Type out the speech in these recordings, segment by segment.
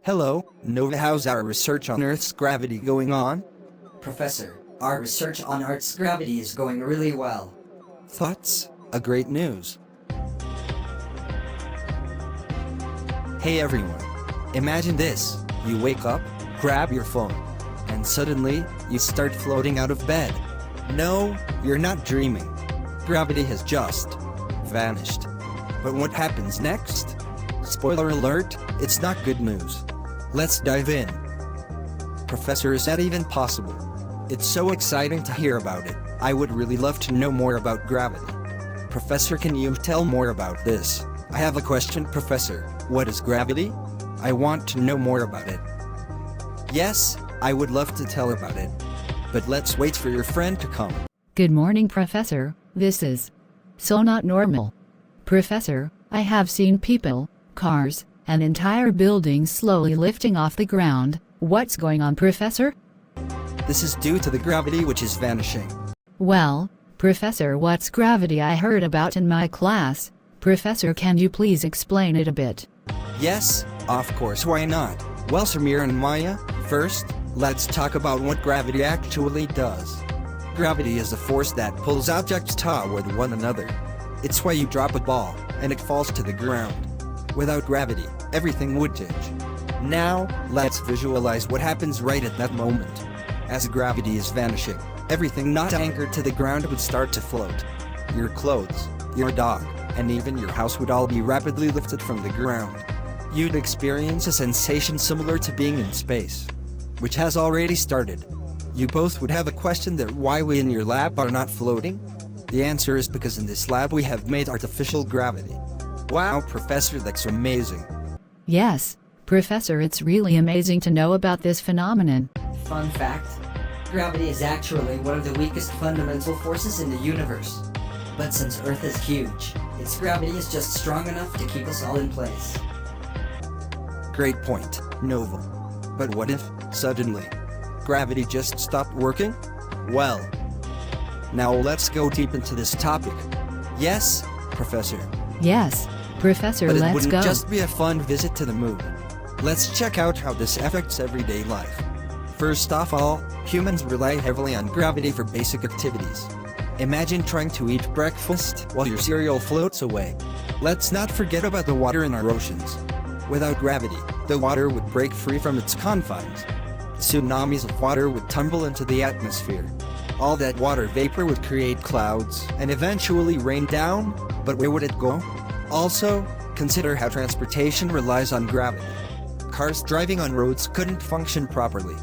Hello, Nova. How's our research on Earth's gravity going on? Professor, our research on Earth's gravity is going really well. Thoughts? A great news. Hey everyone. Imagine this. You wake up, grab your phone, and suddenly, you start floating out of bed. No, you're not dreaming. Gravity has just vanished. But what happens next? Spoiler alert, it's not good news. Let's dive in. Professor, is that even possible? It's so exciting to hear about it. I would really love to know more about gravity. Professor, can you tell more about this? I have a question, Professor. What is gravity? I want to know more about it. Yes, I would love to tell about it. But let's wait for your friend to come. Good morning, Professor. This is so not normal. Professor, I have seen people, cars, and entire buildings slowly lifting off the ground. What's going on, Professor? This is due to the gravity which is vanishing. Well, Professor, what's gravity? I heard about in my class. Professor, can you please explain it a bit? Yes, of course, why not? Well, Samir and Maya, first, let's talk about what gravity actually does. Gravity is a force that pulls objects toward one another. It's why you drop a ball, and it falls to the ground. Without gravity, everything would change. Now, let's visualize what happens right at that moment. As gravity is vanishing, everything not anchored to the ground would start to float. Your clothes, your dog, and even your house would all be rapidly lifted from the ground. You'd experience a sensation similar to being in space, which has already started. You both would have a question that why we in your lab are not floating? The answer is because in this lab we have made artificial gravity. Wow, Professor, that's amazing. Yes, Professor, it's really amazing to know about this phenomenon. Fun fact, gravity is actually one of the weakest fundamental forces in the universe. But since Earth is huge, its gravity is just strong enough to keep us all in place. Great point, Nova. But what if, suddenly, gravity just stopped working? Well, now let's go deep into this topic. Yes, Professor. Yes, Professor, But it let's wouldn't go. just be a fun visit to the moon. Let's check out how this affects everyday life. First of all, humans rely heavily on gravity for basic activities. Imagine trying to eat breakfast while your cereal floats away. Let's not forget about the water in our oceans. Without gravity, the water would break free from its confines. Tsunamis of water would tumble into the atmosphere. All that water vapor would create clouds and eventually rain down, but where would it go? Also, consider how transportation relies on gravity. Cars driving on roads couldn't function properly.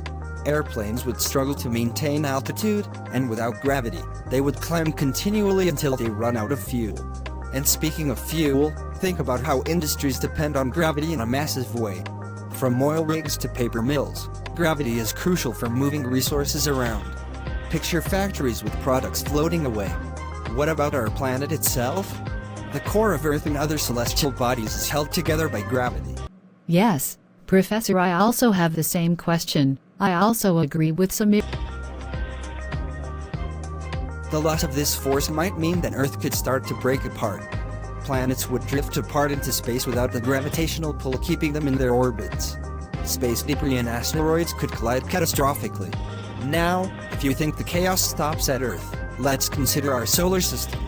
Airplanes would struggle to maintain altitude, and without gravity, they would climb continually until they run out of fuel. And speaking of fuel, think about how industries depend on gravity in a massive way. From oil rigs to paper mills, gravity is crucial for moving resources around. Picture factories with products floating away. What about our planet itself? The core of Earth and other celestial bodies is held together by gravity. Yes, Professor, I also have the same question. I also agree with Samir. The loss of this force might mean that Earth could start to break apart. Planets would drift apart into space without the gravitational pull keeping them in their orbits. Space debris and asteroids could collide catastrophically. Now, if you think the chaos stops at Earth, let's consider our solar system.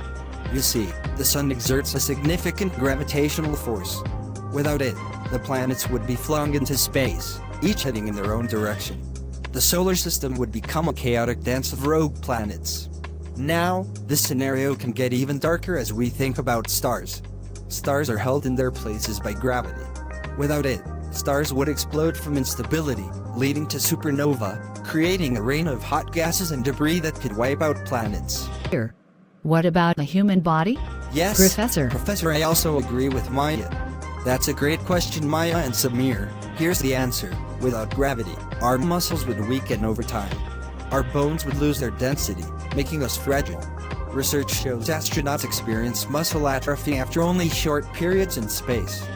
You see, the Sun exerts a significant gravitational force. Without it, the planets would be flung into space, each heading in their own direction. The solar system would become a chaotic dance of rogue planets. Now, this scenario can get even darker as we think about stars. Stars are held in their places by gravity. Without it, stars would explode from instability, leading to supernova, creating a rain of hot gases and debris that could wipe out planets. Here. What about the human body? Yes, Professor, I also agree with Maya. That's a great question, Maya and Samir. Here's the answer. Without gravity, our muscles would weaken over time. Our bones would lose their density, making us fragile. Research shows astronauts experience muscle atrophy after only short periods in space.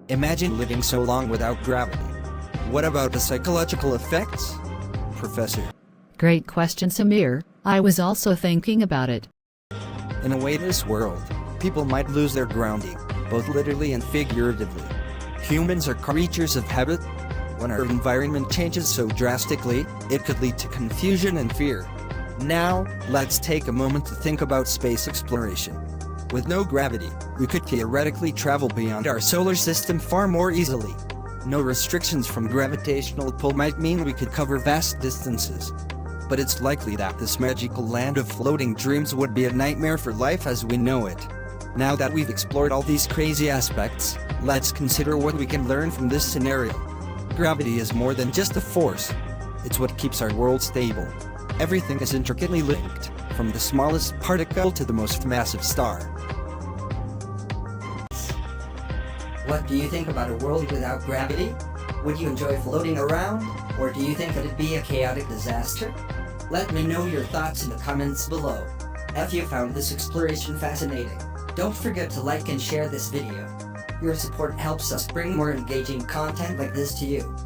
Imagine living so long without gravity. What about the psychological effects? Professor. Great question, Samir. I was also thinking about it. In a weightless world, people might lose their grounding, both literally and figuratively. Humans are creatures of habit. When our environment changes so drastically, it could lead to confusion and fear. Now, let's take a moment to think about space exploration. With no gravity, we could theoretically travel beyond our solar system far more easily. No restrictions from gravitational pull might mean we could cover vast distances. But it's likely that this magical land of floating dreams would be a nightmare for life as we know it. Now that we've explored all these crazy aspects, let's consider what we can learn from this scenario. Gravity is more than just a force. It's what keeps our world stable. Everything is intricately linked, from the smallest particle to the most massive star. What do you think about a world without gravity? Would you enjoy floating around, or do you think it'd be a chaotic disaster? Let me know your thoughts in the comments below. If you found this exploration fascinating, don't forget to like and share this video. Your support helps us bring more engaging content like this to you.